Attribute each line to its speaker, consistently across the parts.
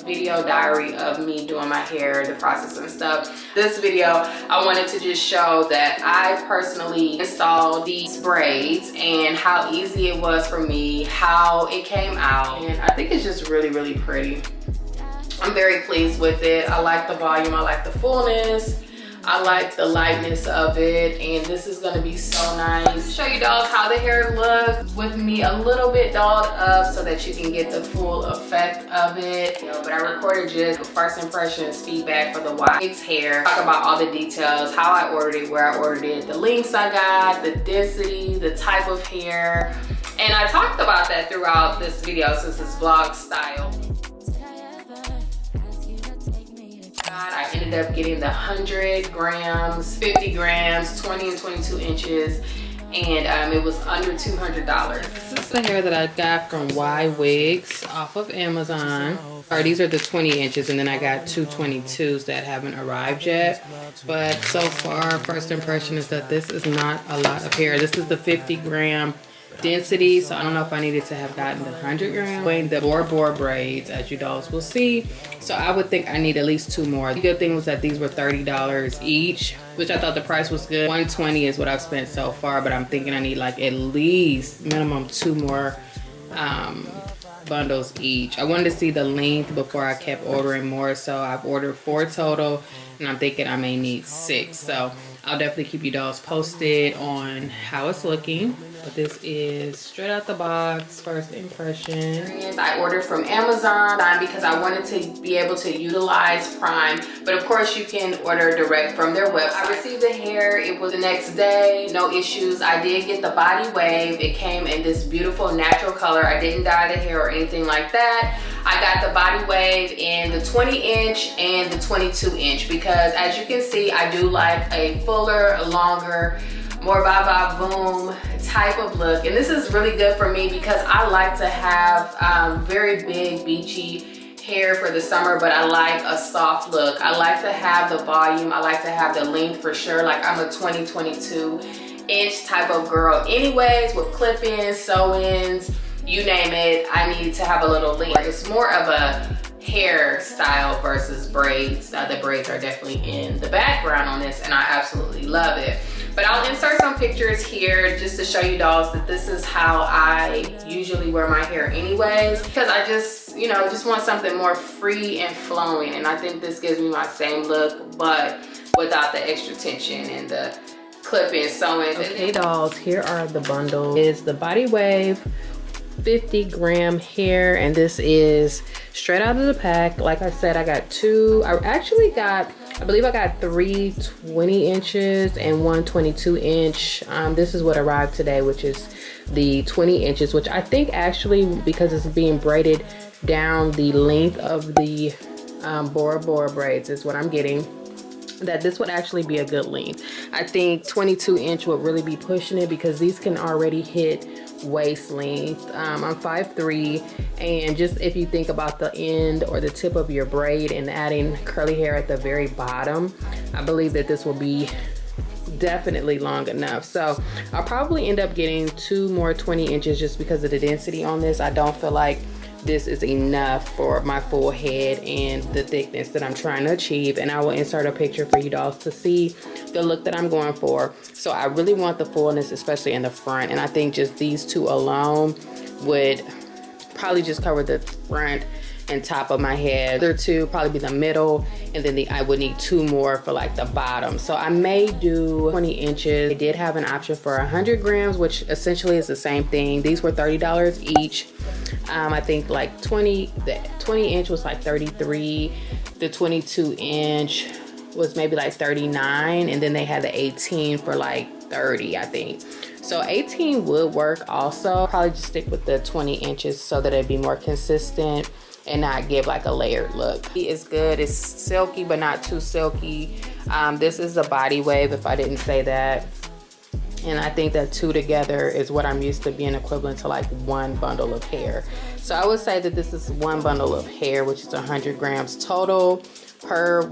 Speaker 1: video diary of me doing my hair, the process and stuff. This video, I wanted to just show that I personally installed these braids and how easy it was for me, how it came out. And I think it's just really, really pretty. I'm very pleased with it. I like the volume, I like the fullness, I like the lightness of it, and this is gonna be so nice. Show you dolls how the hair looks with me a little bit dolled up so that you can get the full effect of it. But I recorded just first impressions feedback for the Ywigs hair. Talk about all the details, how I ordered it, where I ordered it, the links I got, the density, the type of hair. And I talked about that throughout this video since it's vlog style. I ended up getting the 100 grams, 50 grams, 20 and 22 inches, and it was under $200. This is the hair that I got from Ywigs off of Amazon. These are the 20 inches, and then I got two 22s that haven't arrived yet. But so far, first impression is that this is not a lot of hair. This is the 50 gram density, so I don't know if I needed to have gotten the 100 gram. Wearing the BORA braids, as you dolls will see, so I would think I need at least two more. The good thing was that these were $30 each, which I thought the price was good. $120 is what I've spent so far, but I'm thinking I need like at least minimum two more bundles each. I wanted to see the length before I kept ordering more, so I've ordered 4 total, and I'm thinking I may need 6. So I'll definitely keep you dolls posted on how it's looking. But this is straight out the box, first impression. I ordered from Amazon because I wanted to be able to utilize Prime, but of course you can order direct from their website. I received the hair, it was the next day, no issues. I did get the body wave. It came in this beautiful natural color. I didn't dye the hair or anything like that. I got the body wave in the 20 inch and the 22 inch because as you can see, I do like a fuller, longer, more ba boom type of look. And this is really good for me because I like to have very big beachy hair for the summer, but I like a soft look. I like to have the volume. I like to have the length for sure. Like I'm a 22 inch type of girl anyways, with clip-ins, sew-ins, you name it. I need to have a little length. It's more of a hairstyle versus braids. The braids are definitely in the background on this, and I absolutely love it. But I'll insert some pictures here just to show you dolls that this is how I usually wear my hair anyways, because I just, you know, just want something more free and flowing, and I think this gives me my same look but without the extra tension and the clip-in sewing. Okay dolls, here are the bundles. Is the body wave 50 gram hair, and this is straight out of the pack. Like I said, I got two. I believe I got 3 20 inches and 1 22 inch. This is what arrived today, which is the 20 inches, which I think actually, because it's being braided down the length of the BORA braids, is what I'm getting, that this would actually be a good length. I think 22 inch would really be pushing it because these can already hit waist length. I'm 5'3", and just if you think about the end or the tip of your braid and adding curly hair at the very bottom, I believe that this will be definitely long enough. So I'll probably end up getting 2 more 20 inches just because of the density on this. I don't feel like this is enough for my full head and the thickness that I'm trying to achieve, and I will insert a picture for you dolls to see the look that I'm going for. So I really want the fullness, especially in the front, and I think just these 2 alone would probably just cover the front and top of my head. The other 2 probably be the middle, and then I would need 2 more for like the bottom. So I may do 20 inches. I did have an option for 100 grams, which essentially is the same thing. These were $30 each. I think like the 20 inch was like 33, the 22 inch was maybe like 39, and then they had the 18 for like 30, I think. So 18 would work also. Probably just stick with the 20 inches so that it'd be more consistent and not give like a layered look. It's good, it's silky but not too silky. This is a body wave, if I didn't say that. And I think that 2 together is what I'm used to being equivalent to like 1 bundle of hair. So I would say that this is 1 bundle of hair, which is 100 grams total per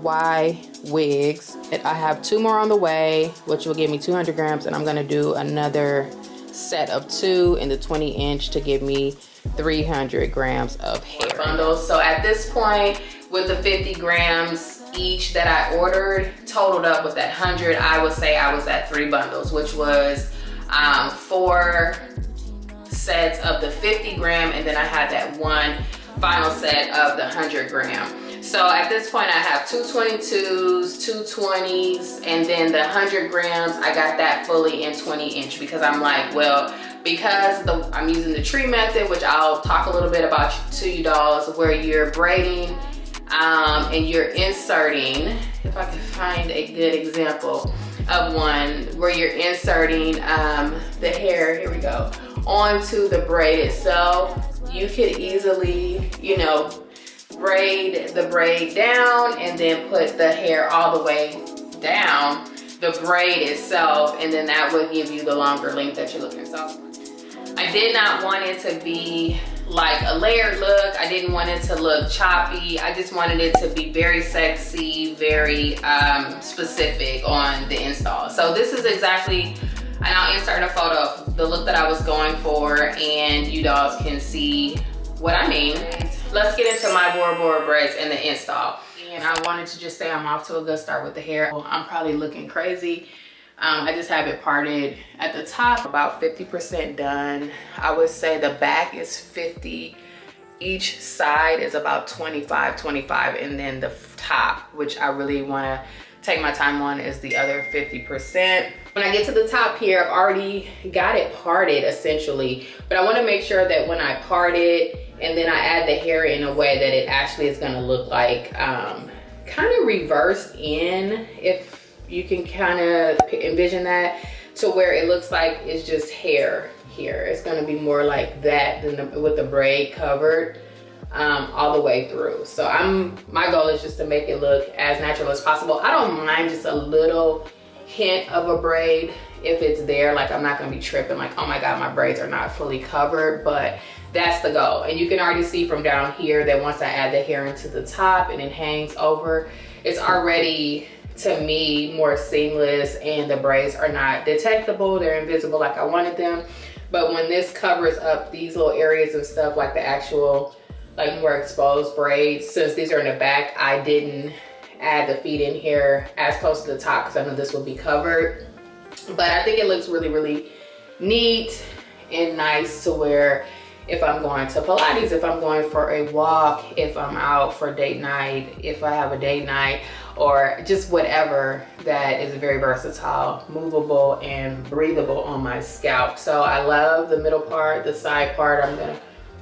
Speaker 1: Ywigs. I have 2 more on the way, which will give me 200 grams, and I'm gonna do another set of 2 in the 20 inch to give me 300 grams of hair bundles. So at this point, with the 50 grams each that I ordered, totaled up with that 100, I would say I was at 3 bundles, which was 4 sets of the 50 gram, and then I had that one final set of the 100 gram. So at this point I have 2 22s, 2 20s, and then the 100 grams, I got that fully in 20" because I'm like, well, because I'm using the tree method, which I'll talk a little bit about to you dolls, where you're braiding and you're inserting, if I can find a good example of one, where you're inserting the hair, here we go, onto the braid itself. You could easily, you know, braid the braid down and then put the hair all the way down the braid itself, and then that would give you the longer length that you're looking for. I did not want it to be like a layered look. I didn't want it to look choppy. I just wanted it to be very sexy, very specific on the install. So this is exactly, and I'll insert a photo of the look that I was going for, and you dolls can see what I mean. Let's get into my BORA braids and the install. And I wanted to just say I'm off to a good start with the hair. I'm probably looking crazy. I just have it parted at the top, about 50% done. I would say the back is 50. Each side is about 25, and then the top, which I really wanna take my time on, is the other 50%. When I get to the top here, I've already got it parted essentially, but I wanna make sure that when I part it and then I add the hair in a way that it actually is gonna look like kind of reversed in, if you can kind of envision that, to where it looks like it's just hair here. It's gonna be more like that than with the braid covered all the way through. So my goal is just to make it look as natural as possible. I don't mind just a little hint of a braid if it's there. Like, I'm not gonna be tripping like, oh my God, my braids are not fully covered, but that's the goal. And you can already see from down here that once I add the hair into the top and it hangs over, it's already, to me, more seamless, and the braids are not detectable. They're invisible like I wanted them. But when this covers up these little areas and stuff, like the actual, like more exposed braids, since these are in the back, I didn't add the feet in here as close to the top because I know this will be covered. But I think it looks really, really neat and nice, to where if I'm going to Pilates, if I'm going for a walk, if I'm out for date night, if I have a date night, or just whatever, that is very versatile, movable, and breathable on my scalp. So I love the middle part, the side part. I'm gonna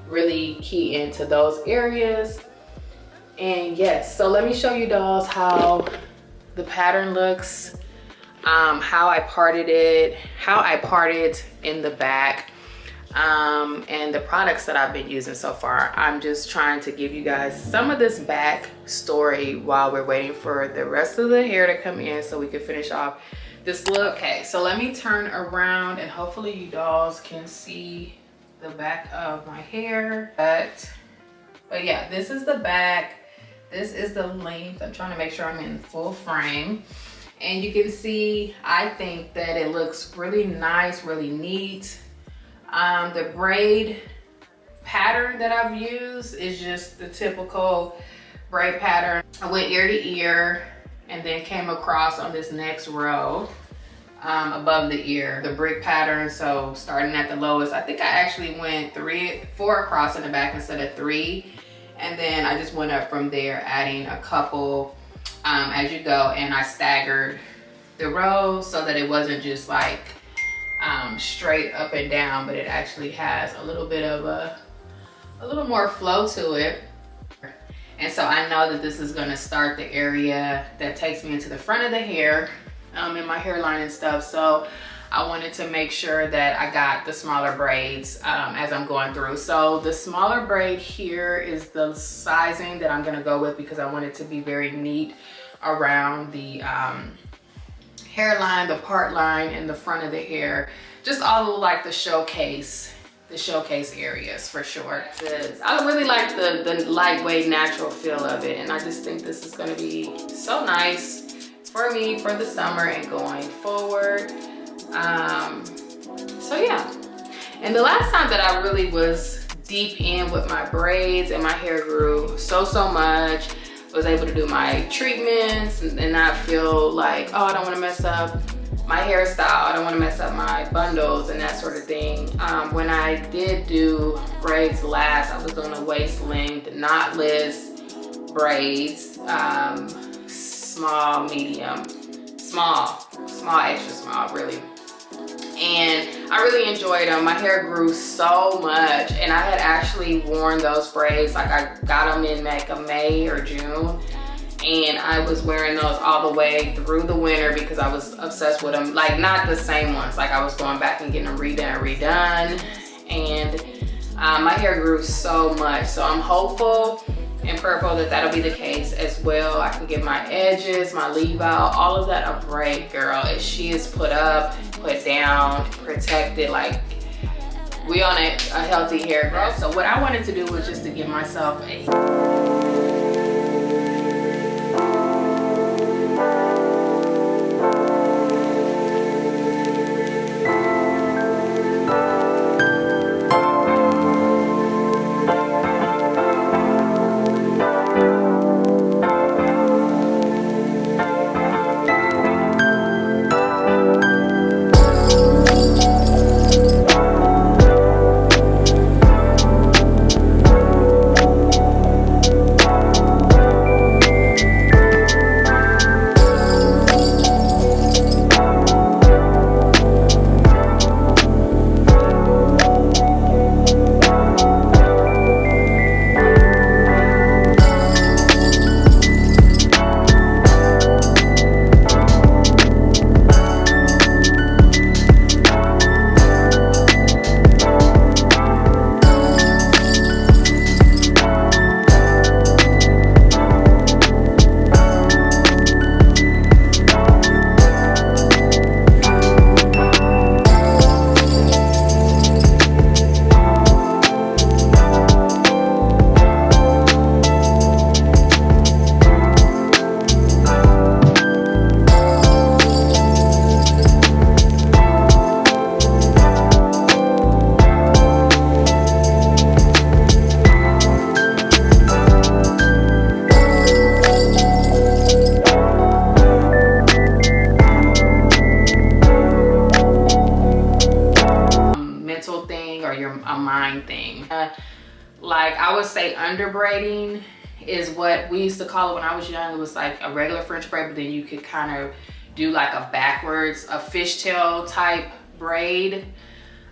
Speaker 1: really key into those areas. And yes, so let me show you dolls how the pattern looks, how I parted it, how I parted in the back, and the products that I've been using so far. I'm just trying to give you guys some of this back story while we're waiting for the rest of the hair to come in so we can finish off this look. Okay, so let me turn around and hopefully you dolls can see the back of my hair. But yeah, this is the back. This is the length. I'm trying to make sure I'm in full frame. And you can see, I think that it looks really nice, really neat. The braid pattern that I've used is just the typical braid pattern. I went ear to ear and then came across on this next row above the ear, the brick pattern. So starting at the lowest, I think I actually went 4 across in the back instead of 3. And then I just went up from there, adding a couple as you go, and I staggered the rows so that it wasn't just like straight up and down, but it actually has a little bit of a little more flow to it. And so I know that this is going to start the area that takes me into the front of the hair, in my hairline and stuff. So I wanted to make sure that I got the smaller braids as I'm going through. So the smaller braid here is the sizing that I'm going to go with, because I want it to be very neat around the hairline, the part line, and the front of the hair. Just all of like the showcase areas for sure. I really like the lightweight natural feel of it, and I just think this is going to be so nice for me for the summer and going forward. So yeah. And the last time that I really was deep in with my braids, and my hair grew so much. Was able to do my treatments and not feel like, oh, I don't want to mess up my hairstyle, I don't want to mess up my bundles and that sort of thing. When I did do braids last, I was doing a waist length knotless braids, small, medium, small, extra small, really. And I really enjoyed them. My hair grew so much, and I had actually worn those braids, like I got them in like a May or June, and I was wearing those all the way through the winter because I was obsessed with them. Like, not the same ones, like I was going back and getting them redone, and my hair grew so much. So I'm hopeful and prayerful that that'll be the case as well. I can get my edges, my leave out, all of that a break, girl. If she is put up, put down, protected, like we on a healthy hair growth. So what I wanted to do was just to give myself a mind thing. Like I would say under braiding is what we used to call it when I was young. It was like a regular French braid, but then you could kind of do like a backwards, a fishtail type braid.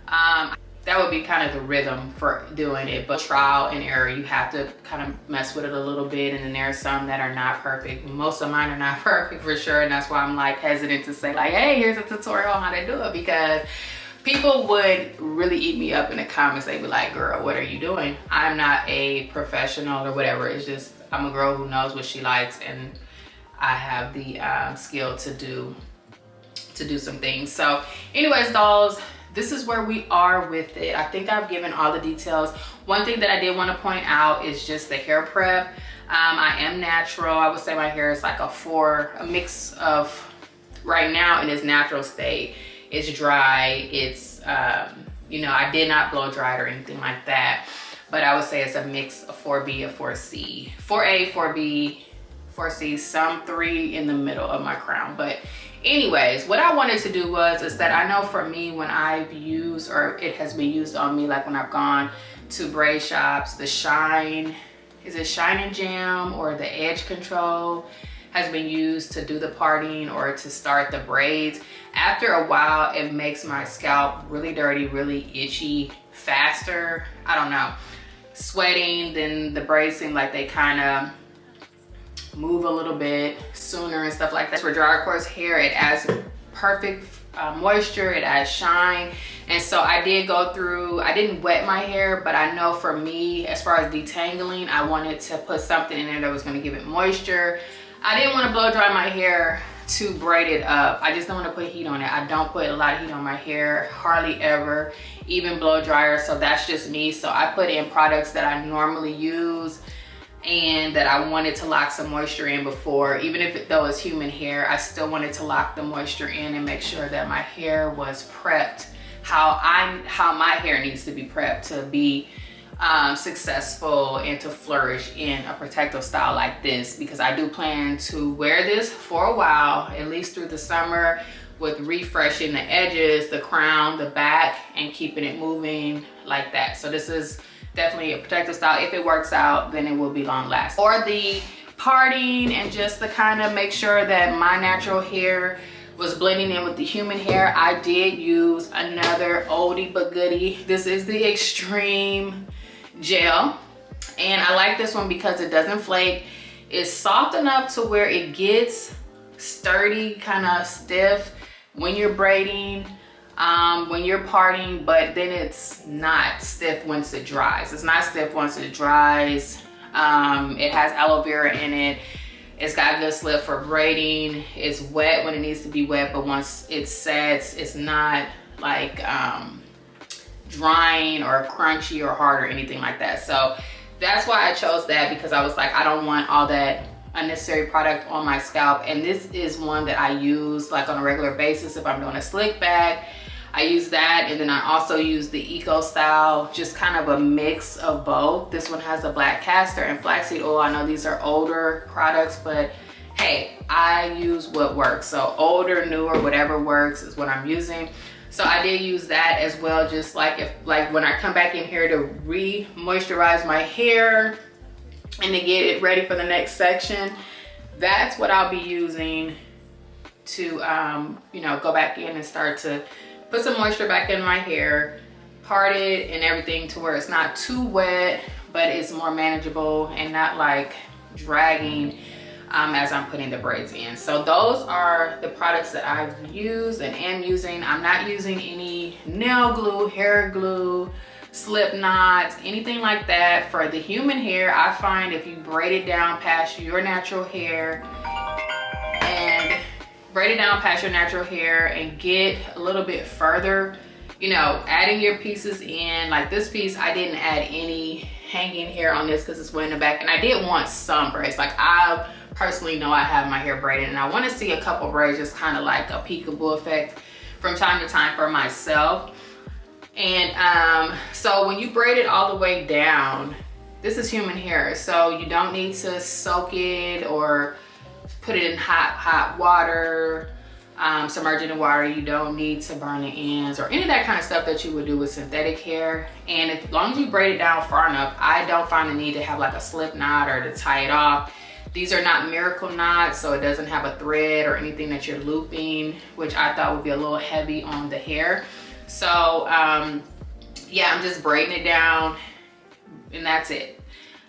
Speaker 1: That would be kind of the rhythm for doing it, but trial and error. You have to kind of mess with it a little bit, and then there are some that are not perfect. Most of mine are not perfect for sure, and that's why I'm like hesitant to say like, hey, here's a tutorial on how to do it, because people would really eat me up in the comments. They'd be like, girl, what are you doing? I'm not a professional or whatever. It's just I'm a girl who knows what she likes, and I have the skill to do some things. So anyways, dolls, this is where we are with it. I think I've given all the details. One thing that I did want to point out is just the hair prep. I am natural. I would say my hair is like a mix of, right now in its natural state. It's dry. It's, you know, I did not blow dry it or anything like that. But I would say it's a mix of 4B and 4C. 4A, 4B, 4C, some 3 in the middle of my crown. But anyways, what I wanted to do is that I know for me, when I've used, or it has been used on me, like when I've gone to braid shops, the shine, is it shine and jam or the edge control has been used to do the parting or to start the braids. After a while, it makes my scalp really dirty, really itchy, faster. I don't know, sweating, then the braids seem like they kind of move a little bit sooner and stuff like that. For dry coarse hair, it adds perfect moisture, it adds shine. And so I did go through, I didn't wet my hair, but I know for me, as far as detangling, I wanted to put something in there that was going to give it moisture. I didn't want to blow dry my hair to braid it up. I just don't want to put heat on it. I don't put a lot of heat on my hair, hardly ever, even blow dryer. So that's just me. So I put in products that I normally use and that I wanted to lock some moisture in before. Even if though it's human hair, I still wanted to lock the moisture in and make sure that my hair was prepped how my hair needs to be prepped to be successful and to flourish in a protective style like this, because I do plan to wear this for a while, at least through the summer, with refreshing the edges, the crown, the back, and keeping it moving like that. So this is definitely a protective style. If it works out, then it will be long lasting. For the parting and just to kind of make sure that my natural hair was blending in with the human hair, I did use another oldie but goodie. This is the Extreme Gel, and I like this one because it doesn't flake. It's soft enough to where it gets sturdy, kind of stiff when you're braiding, when you're parting, but then it's not stiff once it dries. It's not stiff once it dries. It has aloe vera in it. It's got good slip for braiding. It's wet when it needs to be wet, but once it sets, it's not like drying or crunchy or hard or anything like that. So that's why I chose that, because I was like, I don't want all that unnecessary product on my scalp. And this is one that I use like on a regular basis. If I'm doing a slick back, I use that, and then I also use the Eco Style, just kind of a mix of both. This one has a black castor and flaxseed oil. I know these are older products, but hey, I use what works. So older, newer, whatever works is what I'm using. So I did use that as well, just like when I come back in here to re-moisturize my hair and to get it ready for the next section. That's what I'll be using to you know, go back in and start to put some moisture back in my hair, part it and everything to where it's not too wet, but it's more manageable and not like dragging as I'm putting the braids in. So those are the products that I've used and am using. I'm not using any nail glue, hair glue, slip knots, anything like that. For the human hair, I find if you braid it down past your natural hair and get a little bit further, you know, adding your pieces in, like this piece, I didn't add any hanging hair on this because it's way in the back, and I did want some braids. Like, I personally know I have my hair braided, and I want to see a couple braids, just kind of like a peekaboo effect from time to time for myself. And so when you braid it all the way down, this is human hair, so you don't need to soak it or put it in hot water, submerge it in water. You don't need to burn the ends or any of that kind of stuff that you would do with synthetic hair. And as long as you braid it down far enough, I don't find the need to have like a slip knot or to tie it off. These are not miracle knots, so it doesn't have a thread or anything that you're looping, which I thought would be a little heavy on the hair. So yeah, I'm just braiding it down and that's it.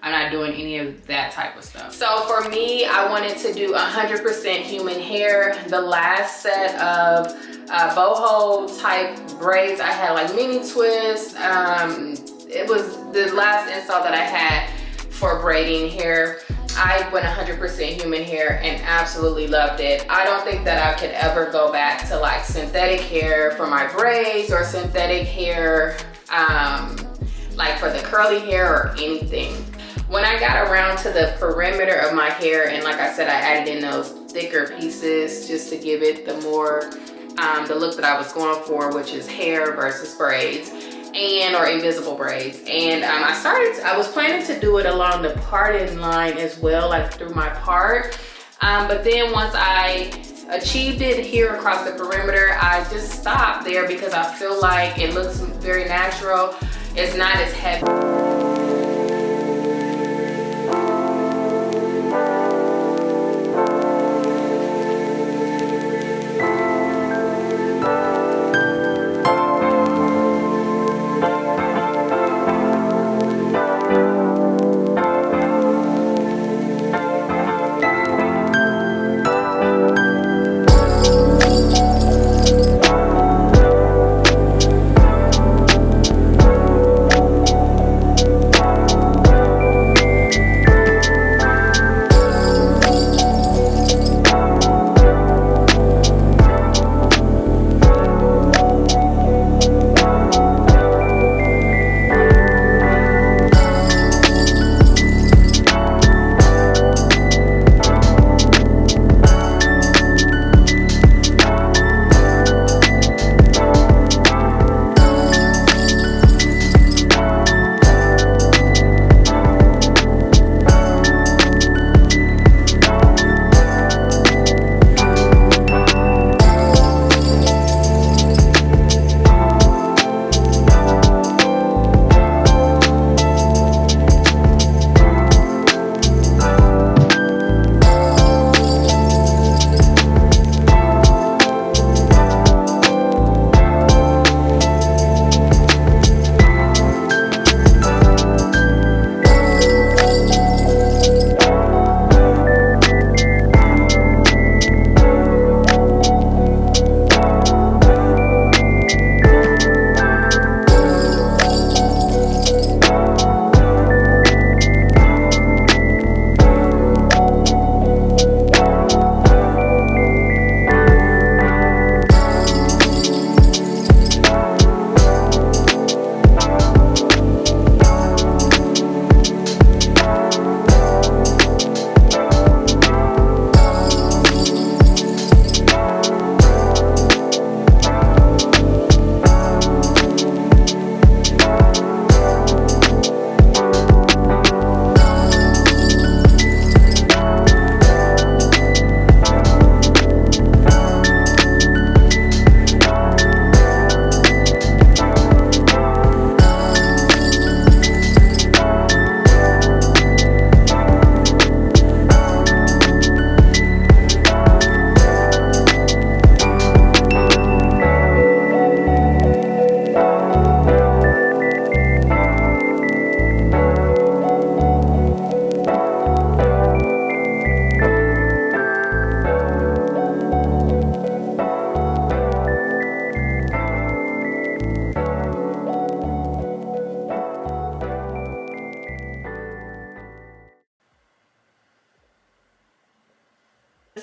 Speaker 1: I'm not doing any of that type of stuff. So for me, I wanted to do 100% human hair. The last set of boho type braids, I had like mini twists. It was the last install that I had for braiding hair. I went 100% human hair and absolutely loved it. I don't think that I could ever go back to like synthetic hair for my braids or synthetic hair like for the curly hair or anything. When I got around to the perimeter of my hair, and like I said, I added in those thicker pieces just to give it the more, the look that I was going for, which is hair versus braids or invisible braids. And I was planning to do it along the parting line as well, like through my part. But then once I achieved it here across the perimeter, I just stopped there because I feel like it looks very natural. It's not as heavy.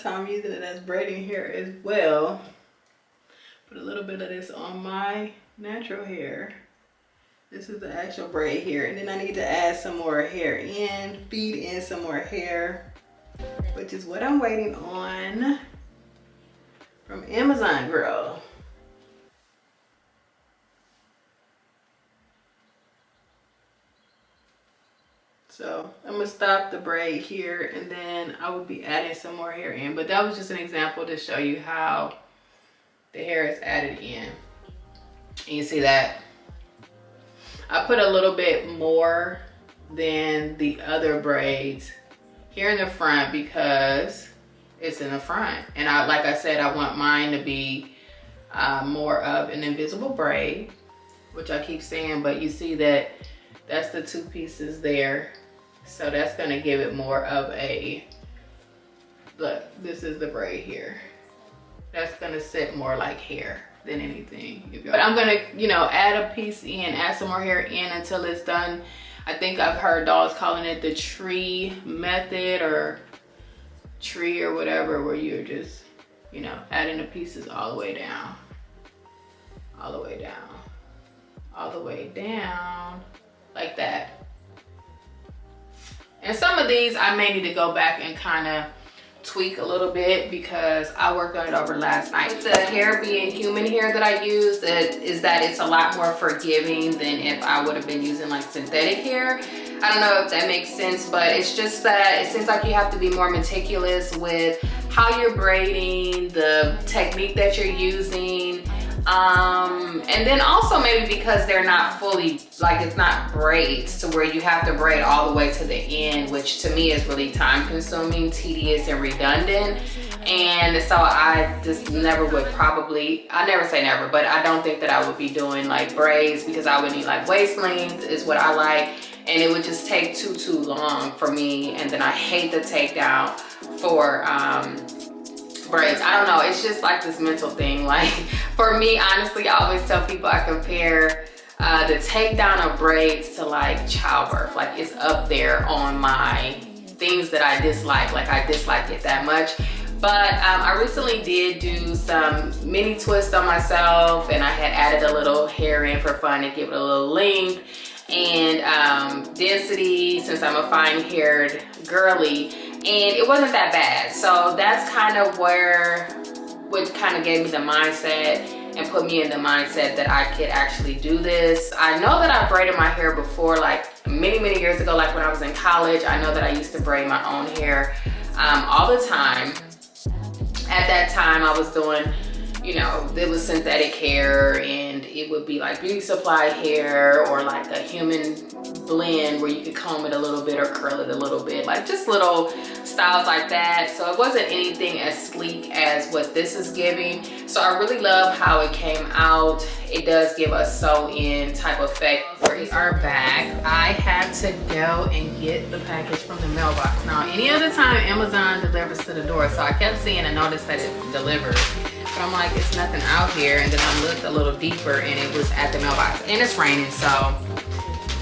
Speaker 1: So I'm using it as braiding hair as well. Put a little bit of this on my natural hair. This is the actual braid here. And then I need to add some more hair in, feed in some more hair, which is what I'm waiting on from Amazon, girl. So I'm gonna stop the braid here and then I will be adding some more hair in. But that was just an example to show you how the hair is added in. And you see that I put a little bit more than the other braids here in the front because it's in the front. And like I said, I want mine to be more of an invisible braid, which I keep saying, but you see that that's the two pieces there. So that's gonna give it more of a, look, this is the braid here. That's gonna sit more like hair than anything. But I'm gonna, you know, add a piece in, add some more hair in until it's done. I think I've heard dolls calling it the tree method or tree or whatever, where you're just, you know, adding the pieces all the way down, all the way down, all the way down, like that. And some of these I may need to go back and kind of tweak a little bit because I worked on it over last night. The hair being human hair that I used is that it's a lot more forgiving than if I would have been using like synthetic hair. I don't know if that makes sense, but it's just that it seems like you have to be more meticulous with how you're braiding, the technique that you're using. And then also maybe because they're not fully, like it's not braids to where you have to braid all the way to the end, which to me is really time consuming, tedious, and redundant. And so I just never would probably, I never say never, but I don't think that I would be doing like braids because I would need like waist length is what I like. And it would just take too long for me. And then I hate the takedown for, braids. I don't know, it's just like this mental thing. Like for me, honestly, I always tell people I compare the takedown of braids to like childbirth. Like it's up there on my things that I dislike. Like I dislike it that much. But I recently did do some mini twists on myself and I had added a little hair in for fun to give it a little length and density since I'm a fine haired girly. And it wasn't that bad. So that's kind of what kind of gave me the mindset and put me in the mindset that I could actually do this. I know that I braided my hair before, like many years ago, like when I was in college. I know that I used to braid my own hair all the time. At that time I was doing, you know, it was synthetic hair and it would be like beauty supply hair or like a human blend where you could comb it a little bit or curl it a little bit, like just little styles like that. So it wasn't anything as sleek as what this is giving. So I really love how it came out. It does give a sew-in type effect. We are back. I had to go and get the package from the mailbox. Now, any other time Amazon delivers to the door, so I kept seeing a notice that it delivered. But I'm like, it's nothing out here. And then I looked a little deeper and it was at the mailbox. And it's raining, so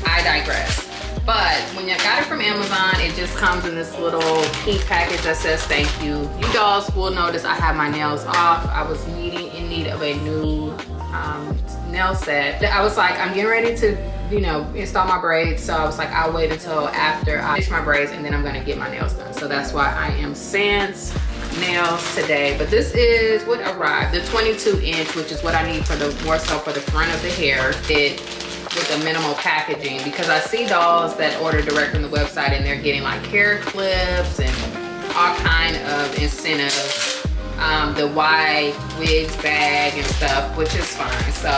Speaker 1: I digress. But when you got it from Amazon, it just comes in this little pink package that says thank you. You dolls will notice I have my nails off. I was in need of a new nail set. I was like, I'm getting ready to, you know, install my braids. So I was like, I'll wait until after I finish my braids and then I'm gonna get my nails done. So that's why I am sans nails today. But this is what arrived, the 22 inch, which is what I need for the more so for the front of the hair. With the minimal packaging, because I see dolls that order direct from the website and they're getting like hair clips and all kind of incentives, the Ywigs bag and stuff, which is fine. So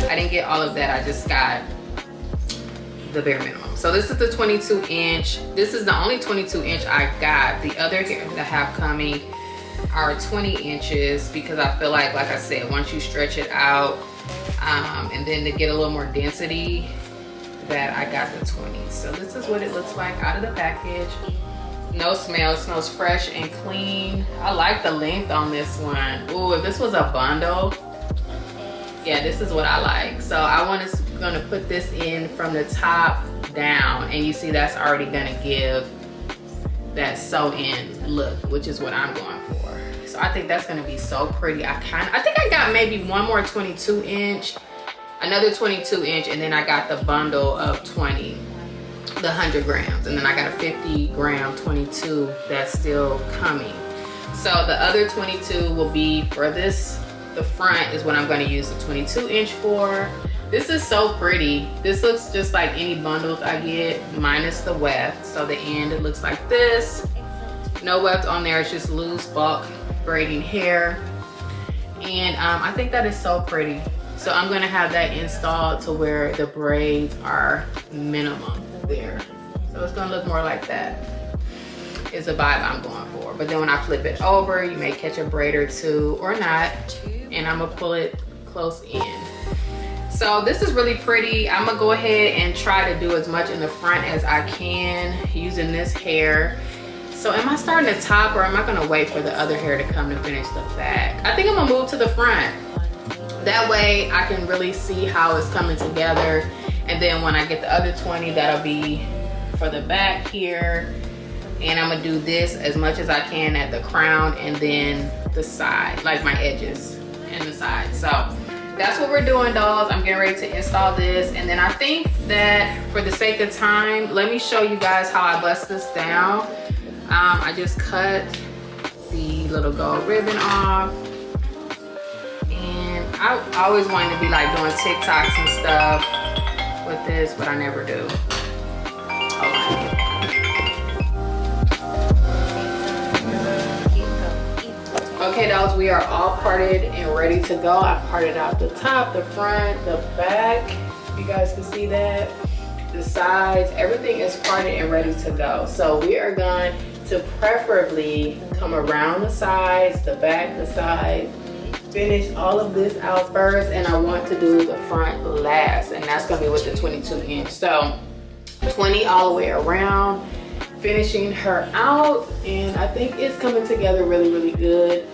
Speaker 1: I didn't get all of that, I just got the bare minimum. So this is the 22 inch. This is the only 22 inch I got. The other hair that I have coming are 20 inches because I feel like I said, once you stretch it out, and then to get a little more density, that I got the 20s. So this is what it looks like out of the package. No smell, it smells fresh and clean. I like the length on this one. Ooh, if this was a bundle, yeah, this is what I like. So I gonna put this in from the top down, and you see that's already gonna give that sew-in look, which is what I'm going for. So I think that's gonna be so pretty. I think I got maybe one more 22 inch, another 22 inch, and then I got the bundle of 20, the 100 grams, and then I got a 50 gram 22 that's still coming. So the other 22 will be for this. The front is what I'm going to use the 22 inch for. This is so pretty. This looks just like any bundles I get, minus the weft. So the end, it looks like this. No weft on there, it's just loose bulk braiding hair. And I think that is so pretty. So I'm gonna have that installed to where the braids are minimum there. So it's gonna look more like that. Is the vibe I'm going for. But then when I flip it over, you may catch a braid or two or not. And I'm gonna pull it close in. So this is really pretty. I'm gonna go ahead and try to do as much in the front as I can using this hair. So am I starting the top or am I gonna wait for the other hair to come to finish the back? I think I'm gonna move to the front. That way I can really see how it's coming together. And then when I get the other 20, that'll be for the back here. And I'm gonna do this as much as I can at the crown and then the side, like my edges and the side. So that's what we're doing, dolls. I'm getting ready to install this. And then I think that for the sake of time, let me show you guys how I bust this down. I just cut the little gold ribbon off. And I always wanted to be like doing TikToks and stuff with this, but I never do. Hold on. Okay, dolls, we are all parted and ready to go. I parted out the top, the front, the back. You guys can see that. The sides, everything is parted and ready to go. So we are going to preferably come around the sides, the back, the sides, finish all of this out first, and I want to do the front last, and that's gonna be with the 22 inch. So 20 all the way around, finishing her out, and I think it's coming together really, really good.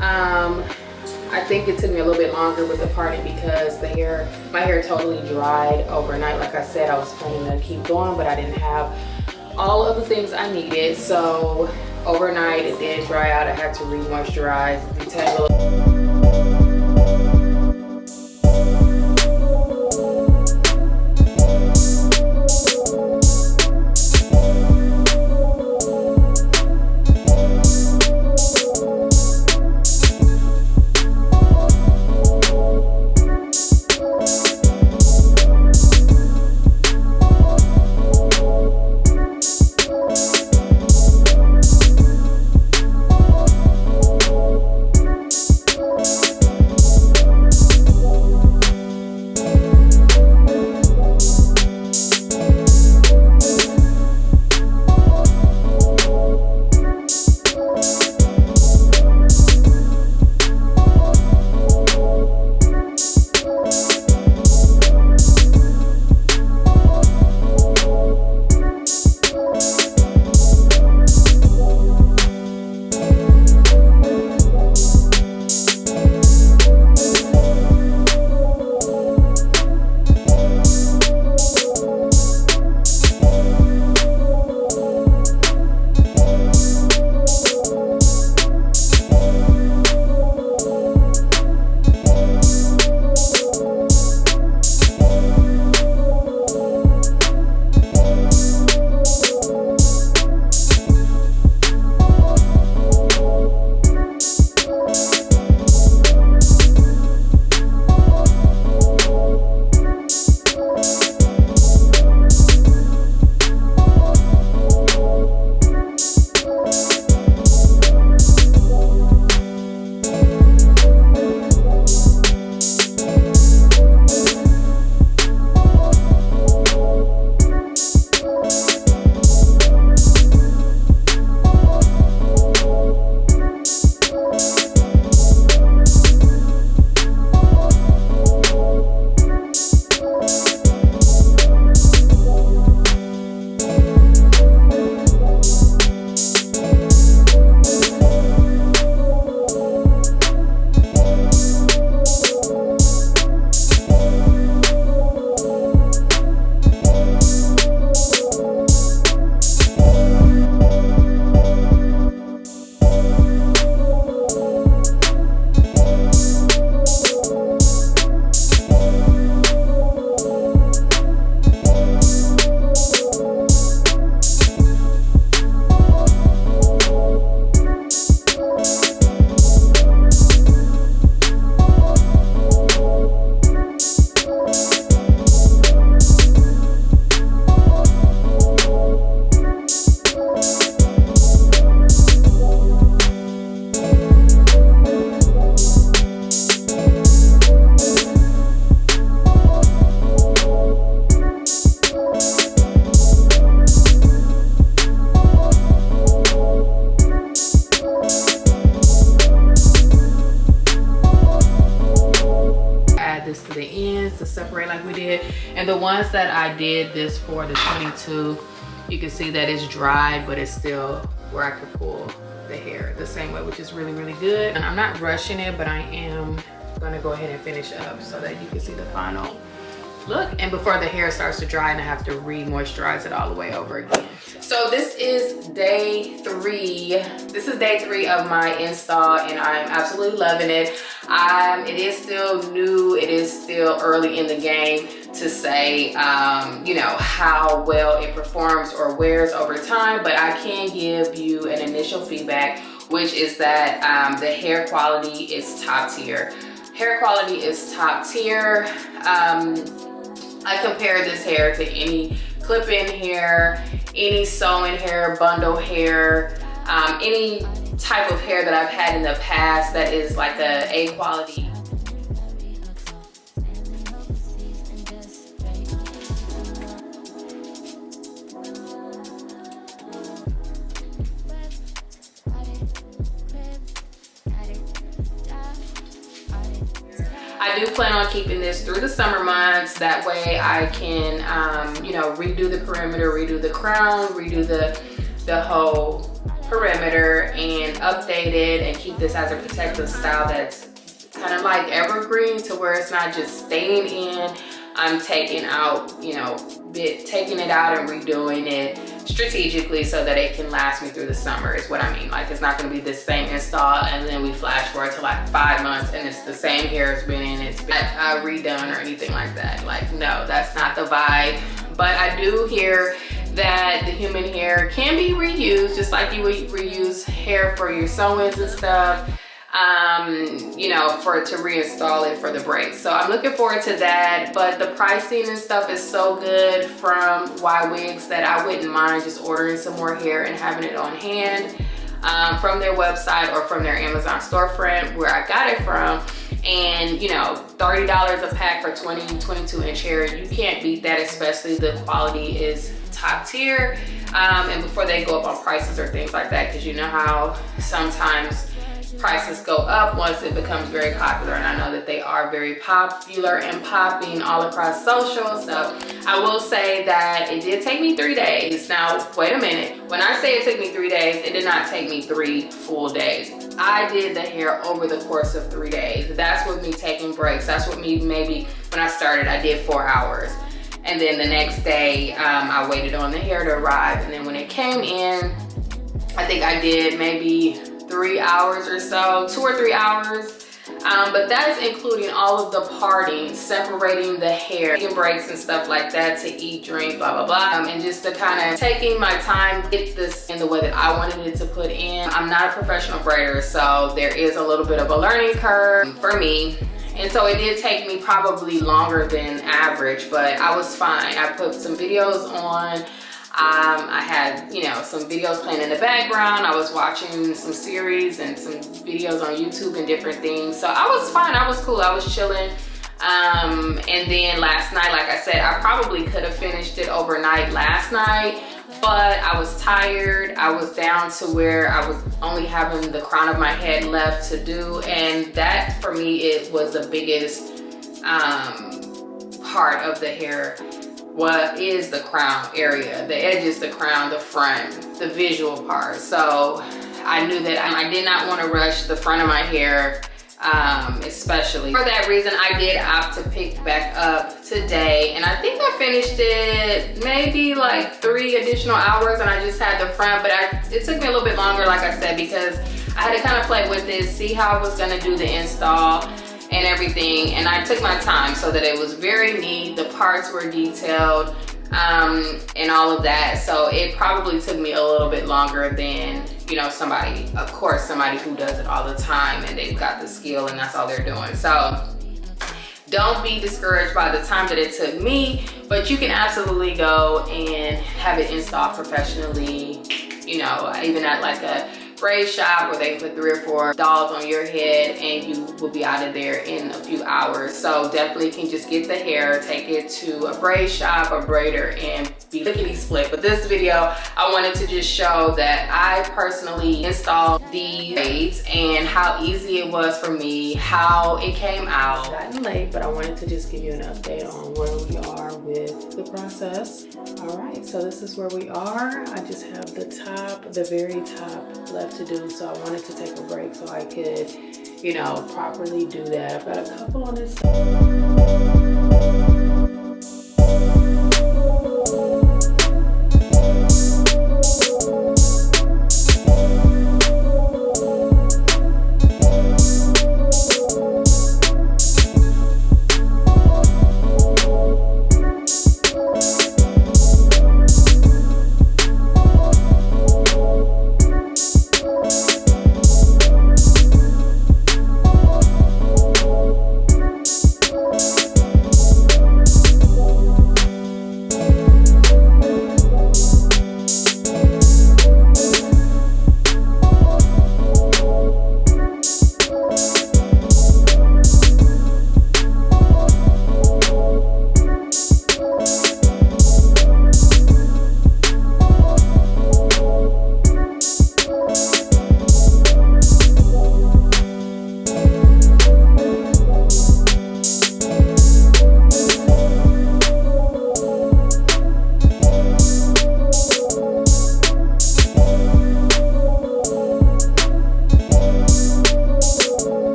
Speaker 1: I think it took me a little bit longer with the parting because the hair, my hair totally dried overnight. Like I said, I was planning to keep going, but I didn't have all of the things I needed. So overnight it did dry out. I had to re-moisturize, detangle. And the ones that I did this for, the 22, you can see that it's dried, but it's still where I could pull the hair the same way, which is really, really good. And I'm not rushing it, but I am gonna go ahead and finish up so that you can see the final look. And before the hair starts to dry and I have to re-moisturize it all the way over again. So this is day 3. This is day 3 of my install, and I'm absolutely loving it. It is still new. It is still early in the game to say, you know, how well it performs or wears over time, but I can give you an initial feedback, which is that the hair quality is top tier. Hair quality is top tier. I compare this hair to any clip-in hair, any sew-in hair, bundle hair, any type of hair that I've had in the past that is like a quality. I do plan on keeping this through the summer months. That way I can, you know, redo the perimeter, redo the crown, redo the whole perimeter, and update it and keep this as a protective style that's kind of like evergreen, to where it's not just staying in. I'm taking out, you know, taking it out and redoing it strategically so that it can last me through the summer, is what I mean. Like, it's not going to be the same install and then we flash forward to like 5 months and it's the same hair it's been in, it's been redone or anything like that. Like, no, that's not the vibe. But I do hear that the human hair can be reused, just like you would reuse hair for your sew-ins and stuff, you know, to reinstall it for the braids. So I'm looking forward to that. But the pricing and stuff is so good from Ywigs that I wouldn't mind just ordering some more hair and having it on hand from their website or from their Amazon storefront where I got it from. And you know, $30 a pack for 22 inch hair, you can't beat that, especially the quality is top tier. And before they go up on prices or things like that, because you know how sometimes prices go up once it becomes very popular, and I know that they are very popular and popping all across social. So I will say that it did take me 3 days. Now wait a minute, when I say it took me 3 days, it did not take me 3 full days. I did the hair over the course of 3 days. That's with me taking breaks. That's with me, maybe when I started I did 4 hours, and then the next day I waited on the hair to arrive, and then when it came in, I think I did maybe 3 hours or so, 2 or 3 hours. But that is including all of the parting, separating the hair, taking breaks and stuff like that to eat, drink, blah, blah, blah. And just to kind of taking my time, get this in the way that I wanted it to put in. I'm not a professional braider, so there is a little bit of a learning curve for me. And so it did take me probably longer than average, but I was fine. I put some videos on. I had, you know, some videos playing in the background. I was watching some series and some videos on YouTube and different things. So I was fine, I was cool, I was chilling. And then last night, like I said, I probably could have finished it overnight last night, but I was tired. I was down to where I was only having the crown of my head left to do. And that for me, it was the biggest part of the hair. What is the crown area, the edges, the crown, the front, the visual part. So I knew that I did not want to rush the front of my hair, especially. For that reason, I did opt to pick back up today. And I think I finished it maybe like 3 additional hours, and I just had the front, but it took me a little bit longer, like I said, because I had to kind of play with it, see how I was gonna do the install and everything, and I took my time so that it was very neat. The parts were detailed and all of that, so it probably took me a little bit longer than, you know, somebody, of course, somebody who does it all the time and they've got the skill and that's all they're doing. So don't be discouraged by the time that it took me, but you can absolutely go and have it installed professionally, you know, even at like a braid shop where they put 3 or 4 dolls on your head and you will be out of there in a few hours. So definitely can just get the hair, take it to a braid shop or braider and be lickety split. But this video, I wanted to just show that I personally installed the braids and how easy it was for me, how it came out. It's gotten late, but I wanted to just give you an update on where we are with the process. All right, so this is where we are. I just have the top, the very top left to do. So I wanted to take a break so I could, you know, properly do that. I've got a couple on this side.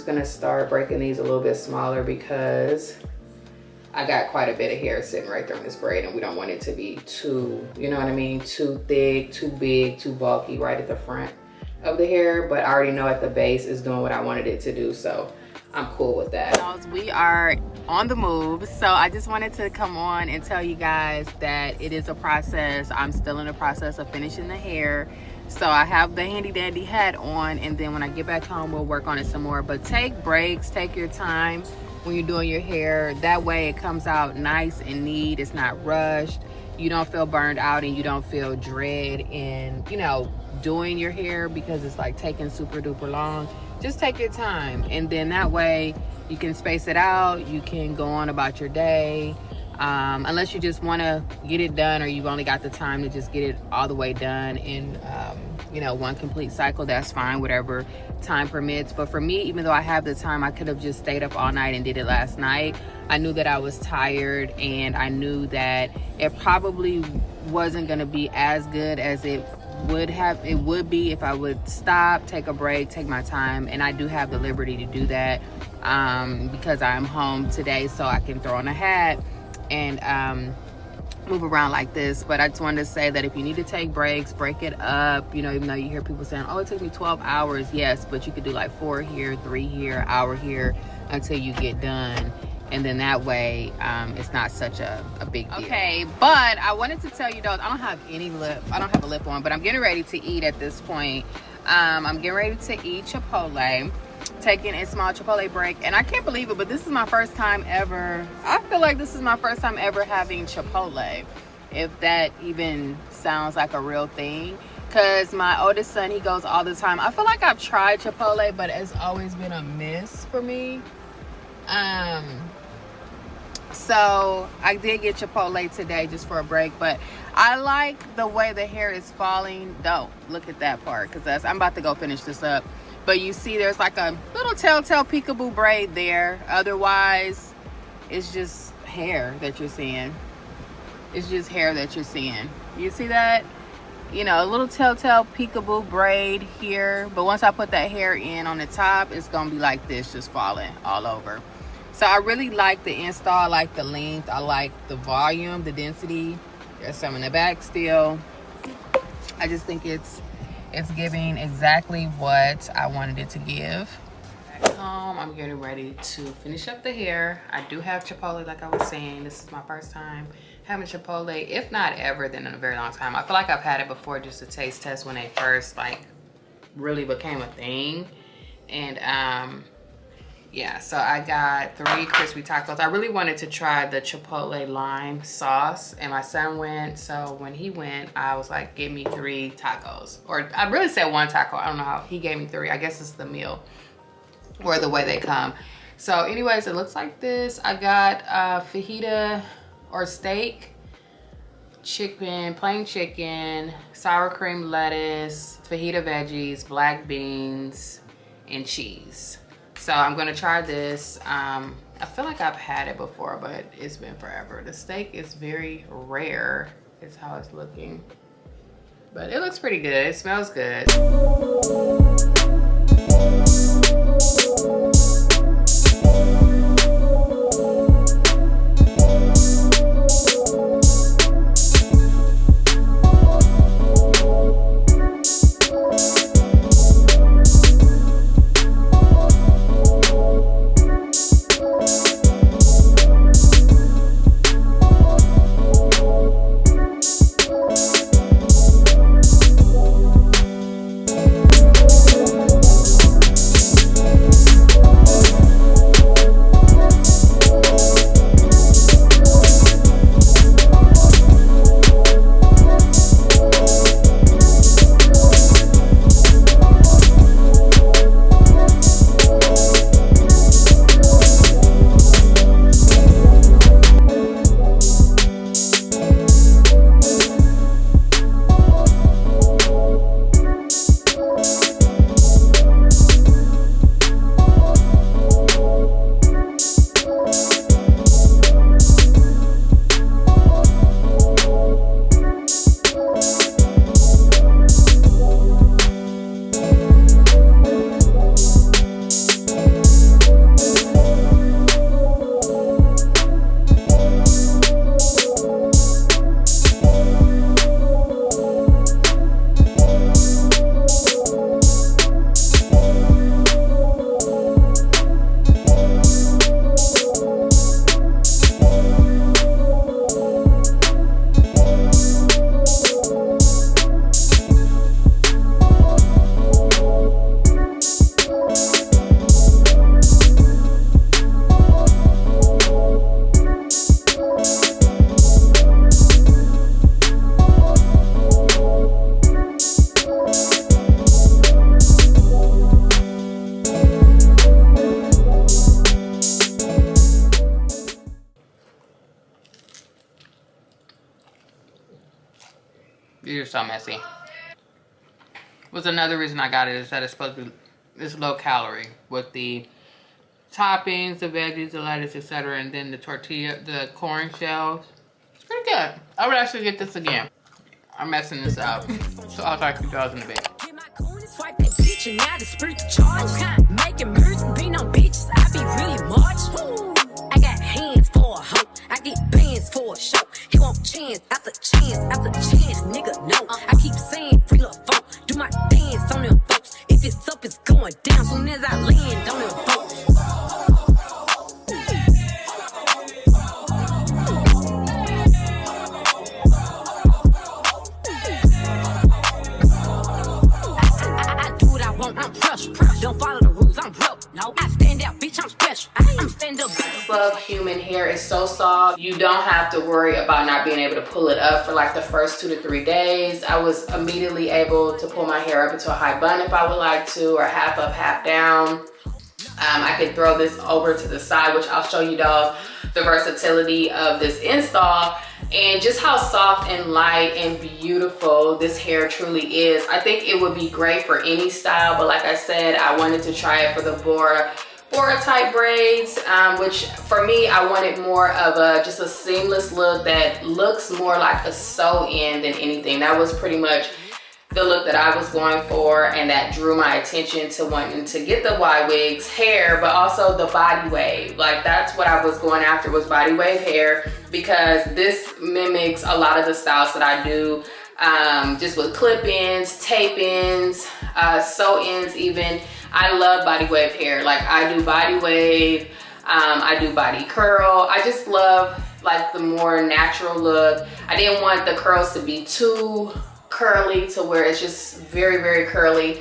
Speaker 1: just gonna start breaking these a little bit smaller because I got quite a bit of hair sitting right there in this braid, and we don't want it to be too, you know what I mean, too thick, too big, too bulky right at the front of the hair. But I already know at the base is doing what I wanted it to do, so I'm cool with that. We are on the move, so I just wanted to come on and tell you guys that it is a process. I'm still in the process of finishing the hair, so I have the handy dandy hat on, and then when I get back home we'll work on it some more. But take breaks, take your time when you're doing your hair. That way it comes out nice and neat. It's not rushed. You don't feel burned out, and you don't feel dread in, you know, doing your hair because it's like taking super duper long. Just take your time, and then that way you can space it out. You can go on about your day, unless you just want to get it done, or you've only got the time to just get it all the way done in you know, one complete cycle. That's fine, whatever time permits. But for me, even though I have the time, I could have just stayed up all night and did it last night. I knew that I was tired, and I knew that it probably wasn't going to be as good as it would be if I would stop, take a break, take my time. And I do have the liberty to do that because I'm home today, so I can throw on a hat and move around like this. But I just wanted to say that if you need to take breaks, break it up. You know, even though you hear people saying, oh, it took me 12 hours. Yes, but you could do like 4 here, 3 here, hour here until you get done. And then that way, it's not such a big deal. Okay, but I wanted to tell you though, I don't have a lip on, but I'm getting ready to eat at this point. I'm getting ready to eat Chipotle, taking a small Chipotle break. And I can't believe it, but this is my first time ever. I feel like this is my first time ever having Chipotle, if that even sounds like a real thing. Because my oldest son, he goes all the time. I feel like I've tried Chipotle, but it's always been a miss for me. So I did get Chipotle today just for a break, but I like the way the hair is falling. Don't look at that part, because I'm about to go finish this up. But you see there's like a little telltale peekaboo braid there. Otherwise, it's just hair that you're seeing. It's just hair that you're seeing. You see that? You know, a little telltale peekaboo braid here. But once I put that hair in on the top, it's going to be like this, just falling all over. So I really like the install. I like the length. I like the volume, the density. There's some in the back still. I just think it's giving exactly what I wanted it to give. Back home, I'm getting ready to finish up the hair. I do have Chipotle, like I was saying. This is my first time having Chipotle, if not ever, then in a very long time. I feel like I've had it before, just a taste test when they first like really became a thing. And yeah, so I got 3 crispy tacos. I really wanted to try the Chipotle lime sauce, and my son went. So when he went, I was like, give me 3 tacos. Or I really said 1 taco. I don't know how. He gave me 3. I guess it's the meal or the way they come. So anyways, it looks like this. I got fajita or steak, chicken, plain chicken, sour cream lettuce, fajita veggies, black beans, and cheese. So I'm gonna try this. I feel like I've had it before, but it's been forever. The steak is very rare, is how it's looking. But it looks pretty good, it smells good. messy. Was another reason I got it is that it's supposed to be, it's low calorie with the toppings, the veggies, the lettuce, etc., and then the tortilla, the corn shells. It's pretty good. I would actually get this again. I'm messing this up, so I'll talk to you guys in a bit.
Speaker 2: Swipe that bitch and now the spirit charge. Making music, being on bitches, I be really much. I got hands for a hoe, I get bands for a show. He want chance after chance after chance, nigga, no. I keep saying free love folk, do my dance on them folks. If it's up, it's going down soon as I land on them folks. I'm fresh, don't follow the rules, I'm real. No, I stand out, bitch, I'm special. I'm stand up.
Speaker 1: I love human hair. It's so soft. You don't have to worry about not being able to pull it up for like the first 2 to 3 days. I was immediately able to pull my hair up into a high bun if I would like to, or half up, half down. I could throw this over to the side, which I'll show you guys the versatility of this install and just how soft and light and beautiful this hair truly is. I think it would be great for any style, but like I said, I wanted to try it for the BORA type braids, which for me, I wanted more of a just a seamless look that looks more like a sew-in than anything. That was pretty much the look that I was going for, and that drew my attention to wanting to get the Ywigs hair, but also the body wave. Like that's what I was going after, was body wave hair, because this mimics a lot of the styles that I do, just with clip-ins, tape-ins, sew-ins even. I love body wave hair. Like I do body wave, I do body curl. I just love like the more natural look. I didn't want the curls to be too curly to where it's just very, very curly,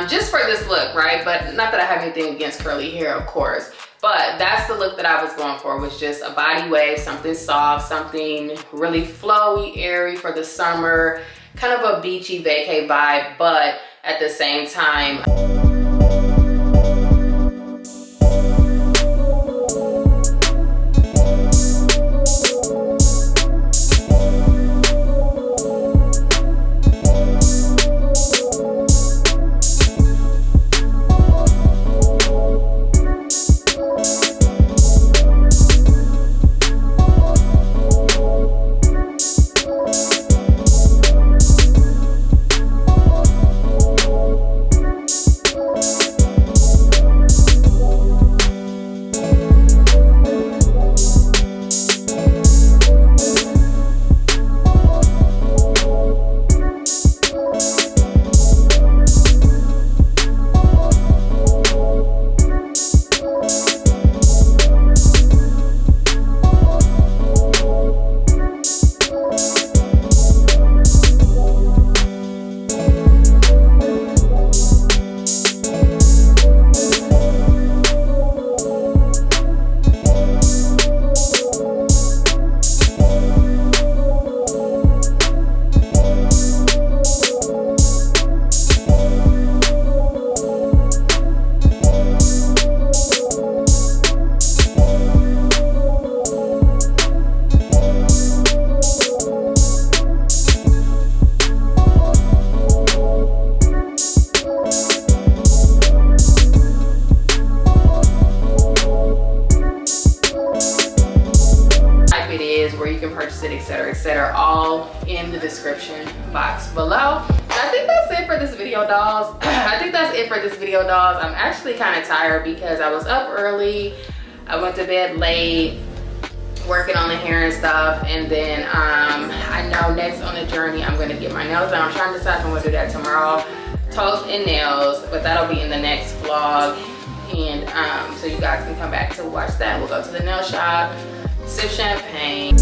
Speaker 1: just for this look, right? But not that I have anything against curly hair, of course, but that's the look that I was going for, was just a body wave, something soft, something really flowy, airy for the summer, kind of a beachy vacay vibe, but at the same time, etc., all in the description box below. I think that's it for this video, dolls. I'm actually kind of tired because I was up early, I went to bed late, working on the hair and stuff, and then I know next on the journey I'm gonna get my nails done. I'm trying to decide if I'm gonna do that tomorrow, toes and nails, but that'll be in the next vlog, and so you guys can come back to watch that. We'll go to the nail shop, sip champagne.